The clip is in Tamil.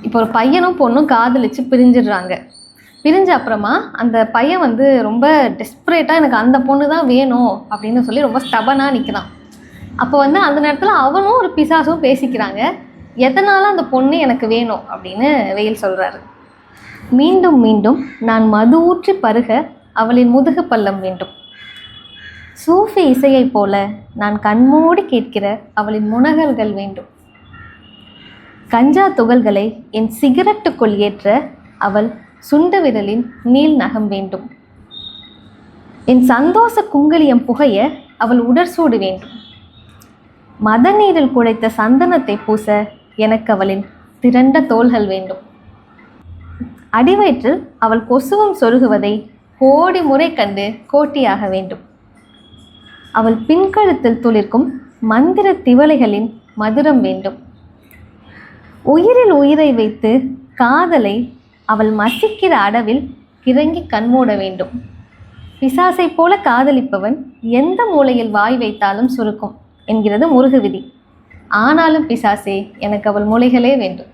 இப்போ ஒரு பையனும் பொண்ணும் காதலிச்சு பிரிஞ்சிடுறாங்க. பிரிஞ்ச அப்புறமா அந்த பையன் வந்து ரொம்ப டெஸ்பரேட்டாக எனக்கு அந்த பொண்ணு தான் வேணும் அப்படின்னு சொல்லி ரொம்ப ஸ்டபனாக நிற்கிறான். அப்போ வந்து அந்த நேரத்தில் அவனும் ஒரு பிசாசும் பேசிக்கிறாங்க. எதனால அந்த பொண்ணு எனக்கு வேணும் அப்படின்னு வெயில் சொல்கிறாரு. மீண்டும் மீண்டும் நான் மது ஊற்றி பருக அவளின் முதுகு பள்ளம் வேண்டும். சூஃபி இசையைப் போல நான் கண்மூடி கேட்கிற அவளின் முனகல்கள் வேண்டும். கஞ்சா துகள்களை என் சிகரெட்டுக்குள் ஏற்ற அவள் சுண்டு விரலின் நீள் நகம் வேண்டும். என் சந்தோஷ குங்கிலியம் புகைய அவள் உடற்சூடு வேண்டும். மத நீரில் குழைத்த சந்தனத்தை பூச எனக்கு அவளின் திரண்ட தோள்கள் வேண்டும். அடிவயிற்றில் அவள் கொசுவம் சொருகுவதை கோடி முறை கண்டு கோட்டியாக வேண்டும். அவள் பின்கழுத்தில் துளிர்க்கும் மந்திர திவலைகளின் மதுரம் வேண்டும். உயிரில் உயிரை வைத்து காதலை அவள் மசிக்கிற அடவில் கிறங்கி கண்மூட வேண்டும். பிசாசை போல காதலிப்பவன் எந்த மூலையில் வாய் வைத்தாலும் சுருக்கும் என்கிறது முருகு விதி. ஆனாலும் பிசாசே, எனக்கு அவள் மூளைகளே வேண்டும்.